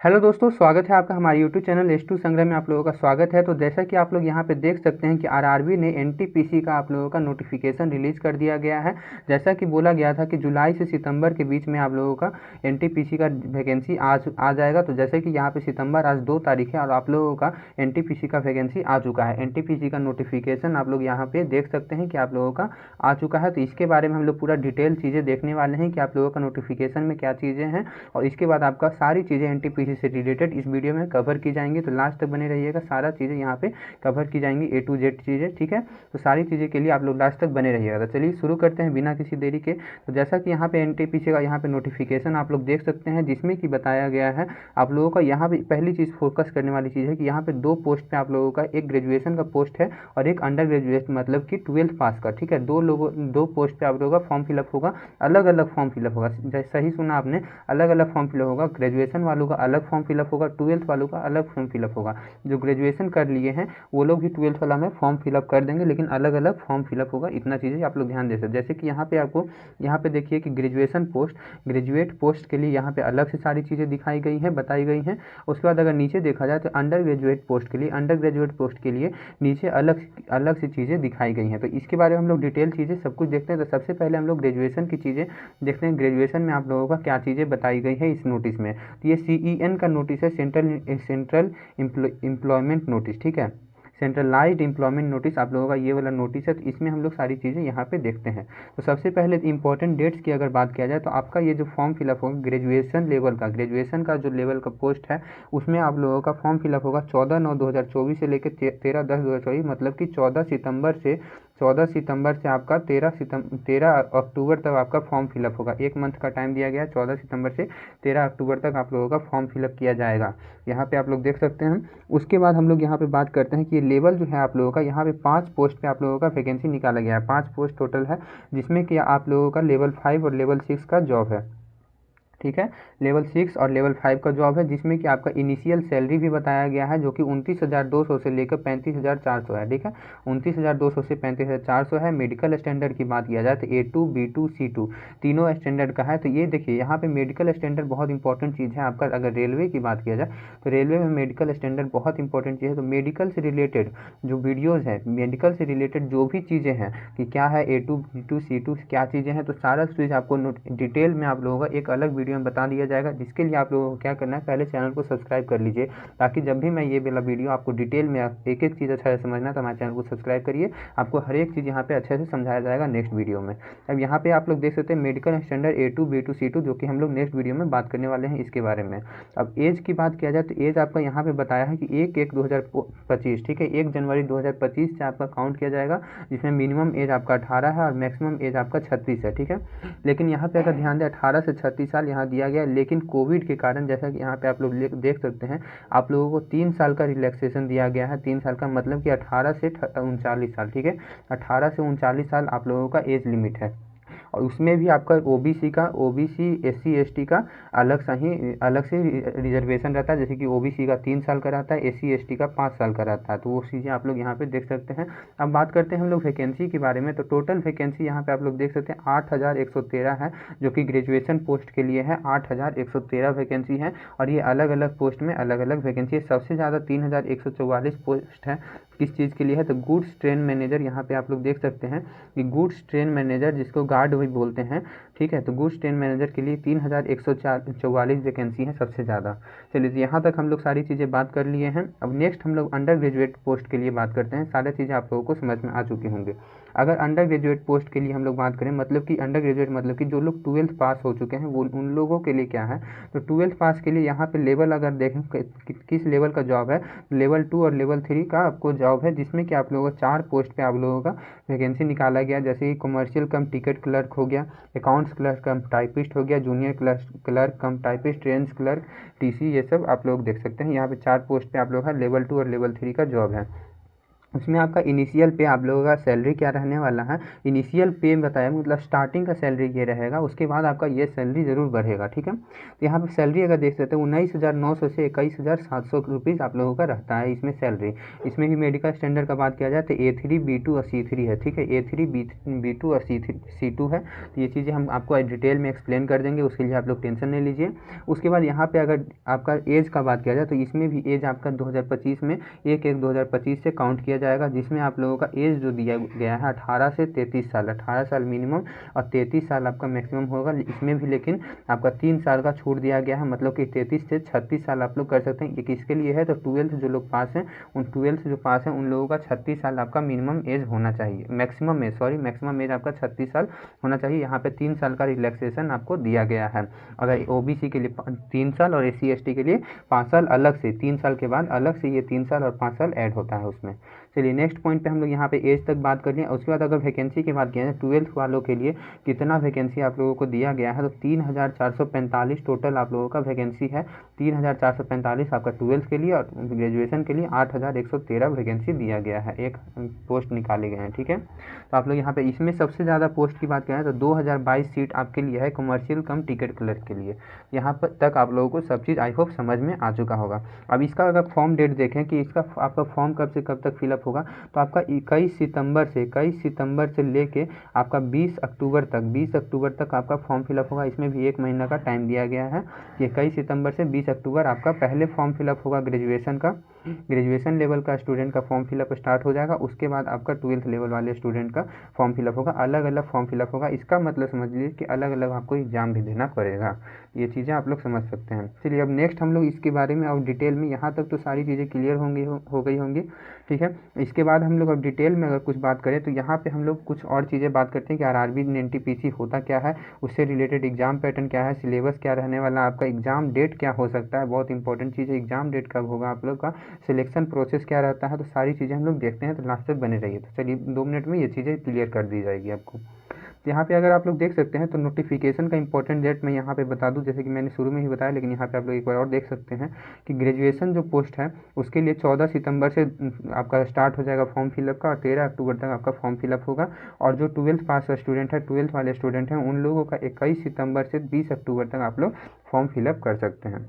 Hello दोस्तों, स्वागत है आपका हमारे यूट्यूब चैनल S2 संग्रह में। आप लोगों का स्वागत है। तो जैसा कि आप लोग यहां पे देख सकते हैं कि आरआरबी ने एनटीपीसी का आप लोगों का नोटिफिकेशन रिलीज़ कर दिया गया है। जैसा कि बोला गया था कि जुलाई से सितंबर के बीच में आप लोगों का एनटीपीसी का वैकेंसी आज आ जाएगा। तो जैसे कि यहाँ पे सितंबर आज 2 तारीख है और आप लोगों का एनटीपीसी का वैकेंसी आ चुका है। एनटीपीसी का नोटिफिकेशन आप लोग यहाँ पे देख सकते हैं कि आप लोगों का आ चुका है। तो इसके बारे में हम लोग पूरा डिटेल चीज़ें देखने वाले हैं कि आप लोगों का नोटिफिकेशन में क्या चीज़ें हैं, और इसके बाद आपका सारी चीज़ें एनटीपीसी से रिलेटेड इस वीडियो में कवर की जाएंगी। तो लास्ट तक बने रहिएगा, सारा चीज़ें यहाँ पे कवर की जाएंगी, A to Z चीज़ें, ठीक है। तो सारी चीज़ें के लिए आप लोग लास्ट तक बने रहिएगा। तो चलिए शुरू करते हैं बिना किसी देरी के। तो जैसा कि यहाँ पे एनटीपीसी का यहाँ पे नोटिफिकेशन आप लोग देख सकते हैं, जिसमें कि बताया गया है आप लोगों का यहाँ पे पहली चीज़ फोकस करने वाली चीज़ है कि यहाँ पे 2 पोस्ट पे आप लोगों का एक ग्रेजुएशन का पोस्ट है और एक अंडर ग्रेजुएट मतलब कि 12th पास का, ठीक है। 2 पोस्ट पे आप लोगों का फॉर्म फिलअप होगा, अलग अलग फॉर्म फिलअप होगा। सही सुना आपने, अलग अलग फॉर्म फिलअप होगा। ग्रेजुएशन वालों का अलग फॉर्म फिलअप होगा, 12th वालों का अलग फॉर्म फिलअप होगा। जो ग्रेजुएशन कर लिए हैं वो लोग भी 12th वाला में फॉर्म फिलअप कर देंगे, लेकिन अलग अलग फॉर्म फिलअप होगा। इतना चीज़ें आप लोग ध्यान दे सकते। जैसे कि यहाँ पे आपको यहाँ पे देखिए कि ग्रेजुएट पोस्ट के लिए यहाँ पे अलग से सारी चीज़ें दिखाई गई हैं, बताई गई हैं। उसके बाद अगर नीचे देखा जाए तो अंडर ग्रेजुएट पोस्ट के लिए नीचे अलग अलग से चीज़ें दिखाई गई हैं। तो इसके बारे में हम लोग डिटेल चीज़ें सब कुछ देखते हैं। तो सबसे पहले हम लोग ग्रेजुएशन की चीज़ें देखते हैं। ग्रेजुएशन में आप लोगों का क्या चीज़ें बताई गई है इस नोटिस में। तो ये CEN का नोटिस है, सेंट्रल एम्प्लॉयमेंट नोटिस, ठीक है। सेंट्रलाइज्ड एम्प्लॉयमेंट नोटिस आप लोगों का ये वाला नोटिस है। तो इसमें हम लोग सारी चीज़ें यहाँ पे देखते हैं। तो सबसे पहले इंपॉर्टेंट डेट्स की अगर बात किया जाए तो आपका ये जो फॉर्म फिलअप होगा ग्रेजुएशन का जो लेवल का पोस्ट है, उसमें आप लोगों का फॉर्म फिलअप होगा 14/9/2024 से लेकर 13/10/2024, मतलब कि 14 सितंबर से आपका 13 अक्टूबर तक आपका फॉर्म फिलअप होगा। एक मंथ का टाइम दिया गया है, 14 सितंबर से 13 अक्टूबर तक आप लोगों का फॉर्म फिलअप किया जाएगा। यहाँ पे आप लोग देख सकते हैं। उसके बाद हम लोग यहाँ पे बात करते हैं कि लेवल जो है आप लोगों का, यहाँ पे 5 पोस्ट पे आप लोगों का वैकेंसी निकाला गया है। 5 पोस्ट टोटल है, जिसमें कि आप लोगों का लेवल 5 और लेवल 6 का जॉब है, ठीक है। लेवल 6 और लेवल 5 का जॉब है, जिसमें कि आपका इनिशियल सैलरी भी बताया गया है, जो कि 29,200 से लेकर 35,400 है, ठीक है। 29,200 से 35,400 है। मेडिकल स्टैंडर्ड की बात किया जाए तो A2, B2, C2 तीनों स्टैंडर्ड का है। तो ये देखिए यहाँ पे मेडिकल स्टैंडर्ड बहुत इंपॉर्टेंट चीज़ है आपका। अगर रेलवे की बात किया जाए तो रेलवे में मेडिकल स्टैंडर्ड बहुत इंपॉर्टेंट चीज़ है। तो मेडिकल से रिलेटेड जो वीडियोज़ है, मेडिकल से रिलेटेड जो भी चीज़ें हैं कि क्या है A2, B2, C2 क्या चीज़ें हैं, तो सारा चीज़ आपको डिटेल में आप लोगों का एक अलग वीडियो में बता दिया जाएगा। जिसके लिए आप लोगों को क्या करना है, पहले चैनल को सब्सक्राइब कर लीजिए, ताकि जब भी मैं ये वाला वीडियो आपको डिटेल में एक एक चीज़ अच्छा से समझना है तो हमारे चैनल को सब्सक्राइब करिए। आपको हर एक चीज़ यहाँ पे अच्छे से समझाया जाएगा नेक्स्ट वीडियो में। अब यहाँ पे आप लोग देख सकते हैं medical standard A2, B2, C2, जो कि हम लोग नेक्स्ट वीडियो में बात करने वाले हैं इसके बारे में। अब एज की बात किया जाए तो एज आपका यहाँ पे बताया है कि 1/1/2025, ठीक है। 1 जनवरी 2025 से आपका काउंट किया जाएगा, जिसमें मिनिमम एज आपका 18 है और मैक्सिमम एज आपका 36 है, ठीक है। लेकिन यहाँ पे अगर ध्यान दें 18 से 36 साल यहाँ दिया गया है, लेकिन कोविड के कारण जैसा कि यहाँ पे आप लोग देख सकते हैं, आप लोगों को 3 साल का रिलैक्सेशन दिया गया है। 3 साल का मतलब कि 18 से 39 साल, ठीक है। 18 से 39 साल आप लोगों का एज लिमिट है। और उसमें भी आपका ओबीसी SC ST का अलग से रिजर्वेशन रहता है। जैसे कि ओबीसी का 3 साल का रहता है, SC ST का 5 साल का रहता है। तो वो चीज़ें आप लोग यहाँ पे देख सकते हैं। अब बात करते हैं हम लोग वैकेंसी के बारे में। तो टोटल वैकेंसी यहाँ पे आप लोग देख सकते हैं 8,113 है, जो कि ग्रेजुएशन पोस्ट के लिए है। 8,113 वैकेंसी है, और ये अलग अलग पोस्ट में अलग अलग वैकेंसी है। सबसे ज़्यादा 3,144 पोस्ट है। किस चीज़ के लिए है, तो गुड्स ट्रेन मैनेजर। यहाँ पे आप लोग देख सकते हैं कि गुड्स ट्रेन मैनेजर, जिसको गार्ड भी बोलते हैं, ठीक है। तो गुड्स ट्रेन मैनेजर के लिए 3,144 वैकेंसी है सबसे ज़्यादा। चलिए, यहाँ तक हम लोग सारी चीज़ें बात कर लिए हैं। अब नेक्स्ट हम लोग अंडर ग्रेजुएट पोस्ट के लिए बात करते हैं। सारी चीज़ें आप लोगों को समझ में आ चुकी होंगी। अगर अंडर ग्रेजुएट पोस्ट के लिए हम लोग बात करें, मतलब कि अंडर ग्रेजुएट मतलब कि जो लोग 12th पास हो चुके हैं, वो उन लोगों के लिए क्या है, तो 12th पास के लिए यहाँ पे लेवल अगर देखें किस लेवल का जॉब है, लेवल 2 और लेवल 3 का आपको जॉब है, जिसमें कि आप लोगों का 4 पोस्ट पे आप लोगों का वैकेंसी निकाला गया। जैसे कि कमर्शियल कम टिकट क्लर्क हो गया, अकाउंट्स क्लर्क कम टाइपिस्ट हो गया, junior clerk cum typist, trans clerk, TC, ये सब आप लोग देख सकते हैं। यहाँ पे 4 पोस्ट पे आप लोग का लेवल 2 और लेवल 3 का जॉब है। उसमें आपका इनिशियल पे आप लोगों का सैलरी क्या रहने वाला है, इनिशियल पे बताया मतलब स्टार्टिंग का सैलरी ये रहेगा, उसके बाद आपका ये सैलरी ज़रूर बढ़ेगा, ठीक है। तो यहाँ पे सैलरी अगर देख सकते हैं 19,900 से 21,700 रुपीज़ आप लोगों का रहता है इसमें सैलरी। इसमें भी मेडिकल स्टैंडर्ड का बात किया जाए तो A3 B2 और C3 है, ठीक है। A3 B2 और C2 है। तो ये चीज़ें हम आपको डिटेल में एक्सप्लेन कर देंगे, उसके लिए आप लोग टेंशन नहीं लीजिए। उसके बाद यहाँ पे अगर आपका एज का बात किया जाए तो इसमें भी एज आपका 2025 में 1/1/2025 से काउंट किया जाएगा, जिसमें आप लोगों का एज जो दिया गया है 18 से 33 साल, 18 साल मिनिमम और 33 साल आपका मैक्सिमम होगा। इसमें भी लेकिन आपका 3 साल का छूट दिया गया है, मतलब कि 33 से 36 साल आप लोग कर सकते हैं। ये किसके लिए है, तो 12th जो लोग पास हैं उन 12th जो पास हैं उन लोगों का 36 साल आपका मिनिमम एज होना चाहिए, मैक्सिमम एज आपका 36 साल होना चाहिए। यहाँ पे 3 साल का रिलैक्सेशन आपको दिया गया है। अगर OBC के लिए 3 साल और SC ST के लिए 5 साल अलग से, 3 साल के बाद अलग से ये 3 साल और 5 साल ऐड होता है उसमें। चलिए नेक्स्ट पॉइंट पे हम लोग यहाँ पे एज तक बात कर लें। उसके बाद अगर वैकेंसी की बात किया जाए 12th वालों के लिए कितना वैकेंसी आप लोगों को दिया गया है, तो 3,445 टोटल आप लोगों का वैकेंसी है। 3,445 आपका 12th के लिए और ग्रेजुएशन के लिए 8,113 वैकेंसी दिया गया है, एक पोस्ट निकाले गए हैं, ठीक है। तो आप लोग यहाँ पे इसमें सबसे ज़्यादा पोस्ट की बात करें तो 2022 सीट आपके लिए है कमर्शियल कम टिकट क्लर्क के लिए। यहाँ पर तक आप लोगों को सब चीज़ आई होप समझ में आ चुका होगा। अब इसका अगर फॉर्म डेट देखें कि इसका आपका फॉर्म कब से कब तक फिलअप होगा, तो आपका 21 सितंबर से लेके आपका 20 अक्टूबर तक आपका फॉर्म फिलअप होगा। इसमें भी 1 महीना का टाइम दिया गया है। 21 सितंबर से 20 अक्टूबर आपका पहले फॉर्म फिलअप होगा ग्रेजुएशन लेवल का स्टूडेंट का फॉर्म फिलअप स्टार्ट हो जाएगा। उसके बाद आपका 12th लेवल वाले स्टूडेंट का फॉर्म फिलअप होगा, अलग अलग फॉर्म फिलअप होगा। इसका मतलब समझ लीजिए कि अलग अलग आपको एग्जाम भी देना पड़ेगा। ये चीज़ें आप लोग समझ सकते हैं। चलिए अब नेक्स्ट हम लोग इसके बारे में और डिटेल में, यहाँ तक तो सारी चीज़ें क्लियर हो गई होंगी, ठीक है। इसके बाद हम लोग अब डिटेल में अगर कुछ बात करें तो यहाँ पे हम लोग कुछ और चीज़ें बात करते हैं कि RRB NTPC होता क्या है, उससे रिलेटेड एग्जाम पैटर्न क्या है, सिलेबस क्या रहने वाला, आपका एग्जाम डेट क्या हो सकता है, बहुत इंपॉर्टेंट चीज़ है एग्जाम डेट कब होगा आप लोग का, सिलेक्शन प्रोसेस क्या रहता है। तो सारी चीज़ें हम लोग देखते हैं, तो लास्ट तक बने रहिए। तो चलिए 2 मिनट में ये चीज़ें क्लियर कर दी जाएगी आपको। यहाँ पे अगर आप लोग देख सकते हैं तो नोटिफिकेशन का इंपॉर्टेंट डेट मैं यहाँ पे बता दूँ, जैसे कि मैंने शुरू में ही बताया, लेकिन यहाँ पे आप लोग एक बार और देख सकते हैं कि ग्रेजुएशन जो पोस्ट है उसके लिए 14 सितंबर से आपका स्टार्ट हो जाएगा फॉर्म फिलअप का और 13 अक्टूबर तक आपका फॉर्म फिलअप होगा। और जो 12th पास स्टूडेंट है, 12th वाले स्टूडेंट हैं, उन लोगों का 21 सितंबर से 20 अक्टूबर तक आप लोग फॉर्म फिलअप कर सकते हैं।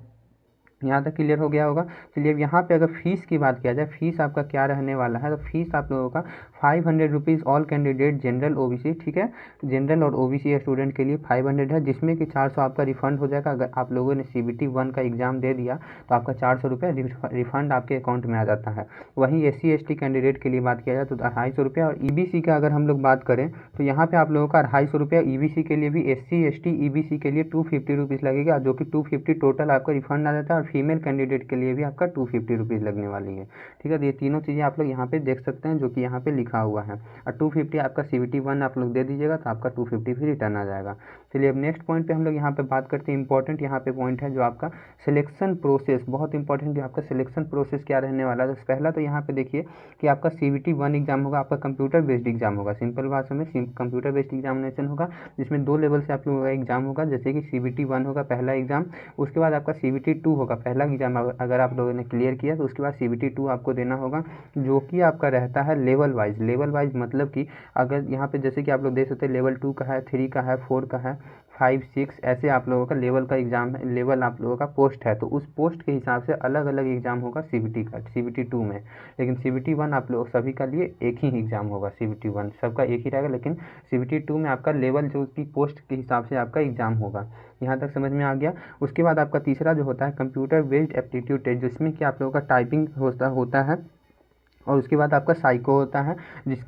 यहाँ तक क्लियर हो गया होगा। चलिए अब यहाँ पे अगर फीस की बात किया जाए, फीस आपका क्या रहने वाला है, तो फीस आप लोगों का 500 rupees all candidate general OBC, ठीक है। जनरल और OBC स्टूडेंट के लिए 500 है, जिसमें कि 400 आपका रिफंड हो जाएगा। अगर आप लोगों ने CBT 1 का एग्ज़ाम दे दिया तो आपका 400 रुपये रिफंड आपके अकाउंट में आ जाता है। वहीं SC ST कैंडिडेट के लिए बात किया जाए तो 250 रुपया। और EBC का अगर हम लोग बात करें तो यहाँ पे आप लोगों का 250 रुपया EBC के लिए भी, SC ST EBC के लिए 250 रुपीज़ लगेगा, जो कि 250 टोटल आपका रिफंड आ जाता है। और फीमेल कैंडिडेट के लिए भी आपका 250 रुपीज़ लगने वाली है, ठीक है। तो ये तीनों चीज़ें आप लोग यहाँ पे देख सकते हैं जो कि यहाँ पे लिखा हुआ है। और 250 आपका CBT 1 आप लोग दे दीजिएगा तो आपका 250 भी रिटर्न आ जाएगा। चलिए अब नेक्स्ट पॉइंट पे हम लोग यहाँ पे बात करते हैं। इंपॉर्टेंट यहाँ पे पॉइंट है जो आपका सिलेक्शन प्रोसेस, बहुत इंपॉर्टेंट, आपका सिलेक्शन प्रोसेस क्या रहने वाला है। तो पहला तो यहाँ पे देखिए कि आपका CBT 1 एग्जाम होगा, आपका कंप्यूटर बेस्ड एग्जाम होगा। सिंपल भाषा में कंप्यूटर बेस्ड एग्जामिनेशन होगा, जिसमें 2 लेवल से आप लोगों का एग्जाम होगा। जैसे कि CBT 1 होगा पहला एग्जाम, उसके बाद आपका CBT 2 होगा पहला एग्जाम। अगर आप लोगों ने क्लियर किया तो उसके बाद CBT 2 आपको देना होगा, जो कि आपका रहता है लेवल वाइज। मतलब कि अगर यहाँ पे जैसे कि आप लोग देख सकते हैं लेवल 2 का है, 3 का है, 4 का है, 5, 6 ऐसे आप लोगों का लेवल का एग्जाम है, लेवल आप लोगों का पोस्ट है। तो उस पोस्ट के हिसाब से अलग अलग एग्जाम होगा CBT 2 में। लेकिन CBT 1 आप लोग सभी का लिए एक ही एग्जाम होगा। CBT 1 सबका एक ही रहेगा, लेकिन CBT 2 में आपका लेवल जो कि पोस्ट के हिसाब से आपका एग्जाम होगा। यहाँ तक समझ में आ गया। उसके बाद आपका तीसरा जो होता है कंप्यूटर बेस्ड एप्टीट्यूड टेस्ट, जिसमें कि आप लोगों का टाइपिंग होता है। और उसके बाद आपका साइको होता है,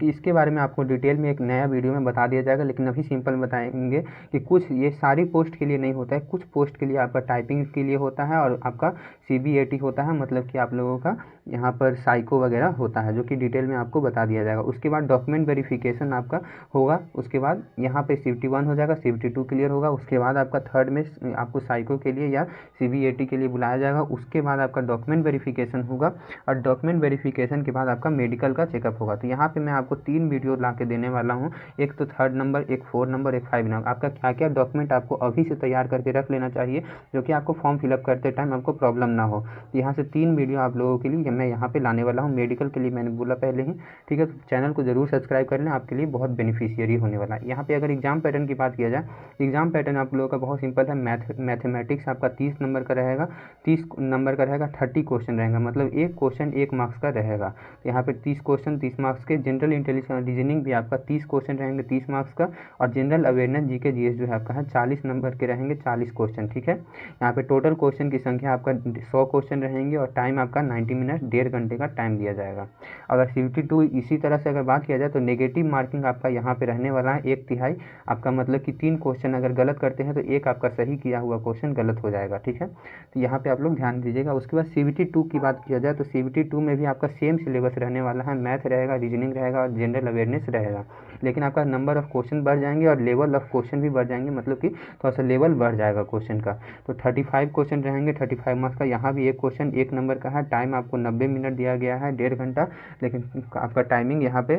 इसके बारे में आपको डिटेल में एक नया वीडियो में बता दिया जाएगा। लेकिन अभी सिंपल बताएंगे कि कुछ ये सारी पोस्ट के लिए नहीं होता है, कुछ पोस्ट के लिए आपका टाइपिंग के लिए होता है और आपका CBAT होता है, मतलब कि आप लोगों का यहाँ पर साइको वगैरह होता है, जो कि डिटेल में आपको बता दिया जाएगा। उसके बाद डॉक्यूमेंट वेरिफिकेशन आपका होगा। उसके बाद यहाँ पे CBT 1 हो जाएगा, CBT 2 क्लियर होगा। उसके बाद आपका थर्ड में आपको साइको के लिए या CBAT के लिए बुलाया जाएगा। उसके बाद आपका डॉक्यूमेंट वेरिफिकेशन होगा और डॉक्यूमेंट वेरिफिकेशन के बाद बाद आपका मेडिकल का चेकअप होगा। तो यहाँ पे मैं आपको 3 वीडियो ला के देने वाला हूँ, एक तो 3rd नंबर, एक 4 नंबर, एक 5 नंबर। आपका क्या क्या डॉक्यूमेंट आपको अभी से तैयार करके रख लेना चाहिए, जो कि आपको फॉर्म फिलअप करते टाइम आपको प्रॉब्लम ना हो। तो यहाँ से 3 वीडियो आप लोगों के लिए मैं यहाँ पे लाने वाला हूँ। मेडिकल के लिए मैंने बोला पहले ही, ठीक है। तो चैनल को जरूर सब्सक्राइब कर लें, आपके लिए बहुत बेनिफिशियरी होने वाला है। यहाँ पे अगर एग्जाम पैटर्न की बात किया जाए, एग्जाम पैटर्न आप लोगों का बहुत सिंपल है। मैथमेटिक्स आपका 30 नंबर का रहेगा, 30 नंबर का रहेगा, 30 क्वेश्चन रहेगा, मतलब एक क्वेश्चन 1 मार्क्स का रहेगा। तो यहाँ पे 30 क्वेश्चन 30 मार्क्स के। जनरल इंटेलिजेंस रीजनिंग भी आपका 30 क्वेश्चन रहेंगे 30 मार्क्स का, और जनरल अवेयरनेस जीके जीएस जो है आपका है 40 नंबर के रहेंगे, 40 क्वेश्चन, ठीक है। यहाँ पे टोटल क्वेश्चन की संख्या आपका 100 क्वेश्चन रहेंगे, और टाइम आपका 90 मिनट, 1.5 घंटे का टाइम दिया जाएगा। अगर CVT 2 इसी तरह से अगर बात किया जाए तो नेगेटिव मार्किंग आपका यहाँ पे रहने वाला है 1/3 आपका, मतलब कि 3 क्वेश्चन अगर गलत करते हैं तो एक आपका सही किया हुआ क्वेश्चन गलत हो जाएगा, ठीक है। तो यहाँ पे आप लोग ध्यान दीजिएगा। उसके बाद CVT 2 की बात किया जाए तो CVT 2 में भी आपका सेम सिलेबस रहने वाला है, मैथ रहेगा, रीजनिंग रहेगा और जनरल अवेयरनेस रहेगा, लेकिन आपका नंबर ऑफ क्वेश्चन बढ़ जाएंगे और लेवल ऑफ क्वेश्चन भी बढ़ जाएंगे, मतलब कि थोड़ा सा लेवल बढ़ जाएगा क्वेश्चन का। तो 35 क्वेश्चन रहेंगे, 35 मार्क्स का। यहाँ भी एक क्वेश्चन 1 नंबर का है, टाइम आपको 90 मिनट दिया गया है, 1.5 घंटा, लेकिन आपका टाइमिंग यहाँ पे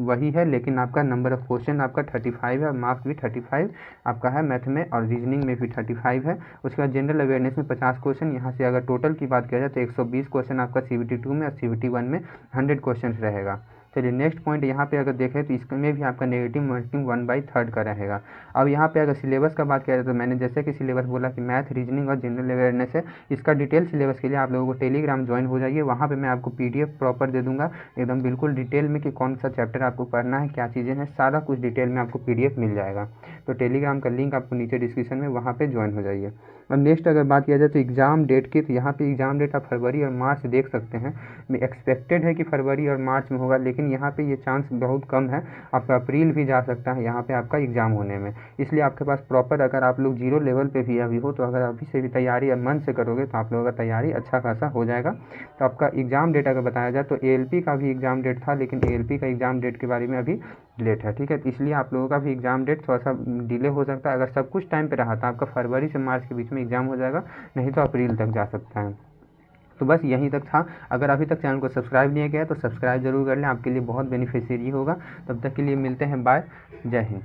वही है, लेकिन आपका नंबर ऑफ क्वेश्चन आपका 35 है, मार्क्स भी 35 आपका है, मैथ में और रीजनिंग में भी 35 है। उसके बाद जनरल अवेयरनेस में 50 क्वेश्चन। यहाँ से अगर टोटल की बात किया जाए तो 120 क्वेश्चन आपका CVT 2 में, और CVT 1 में 100 क्वेश्चन रहेगा। चलिए नेक्स्ट पॉइंट यहाँ पे अगर देखें तो इसमें भी आपका नेगेटिव मार्किंग 1/3 का रहेगा। अब यहाँ पे अगर सिलेबस का बात किया जाए तो मैंने जैसे कि सिलेबस बोला कि मैथ, रीजनिंग और जनरल अवेयरनेस है, इसका डिटेल सिलेबस के लिए आप लोगों को टेलीग्राम ज्वाइन हो जाइए। वहाँ पे मैं आपको PDF प्रॉपर दे दूँगा एकदम बिल्कुल डिटेल में कि कौन सा चैप्टर आपको पढ़ना है, क्या चीज़ें हैं, सारा कुछ डिटेल में आपको PDF मिल जाएगा। तो टेलीग्राम का लिंक आपको नीचे डिस्क्रिप्शन में, वहाँ पर ज्वाइन हो जाइए। अब नेक्स्ट अगर बात किया जाए तो एग्ज़ाम डेट की, तो यहाँ पे एग्ज़ाम डेट आप फरवरी और मार्च देख सकते हैं। एक्सपेक्टेड है कि फरवरी और मार्च में होगा, लेकिन यहाँ पे ये चांस बहुत कम है, आपका अप्रैल भी जा सकता है यहाँ पे आपका एग्ज़ाम होने में। इसलिए आपके पास प्रॉपर, अगर आप लोग 0 लेवल पे भी अभी हो, तो अगर अभी से भी तैयारी मन से करोगे तो आप लोगों का तैयारी अच्छा खासा हो जाएगा। तो आपका एग्ज़ाम डेट अगर बताया जाए तो ALP का भी एग्ज़ाम डेट था, लेकिन ALP का एग्ज़ाम डेट के बारे में अभी लेट है, ठीक है। तो इसलिए आप लोगों का भी एग्ज़ाम डेट थोड़ा सा डिले हो सकता है। अगर सब कुछ टाइम पे रहा तो आपका फरवरी से मार्च के बीच में एग्ज़ाम हो जाएगा, नहीं तो अप्रैल तक जा सकता है। तो बस यहीं तक था। अगर अभी तक चैनल को सब्सक्राइब नहीं किया है तो सब्सक्राइब जरूर कर लें, आपके लिए बहुत बेनिफिशियरी होगा। तब तक के लिए मिलते हैं, बाय, जय हिंद।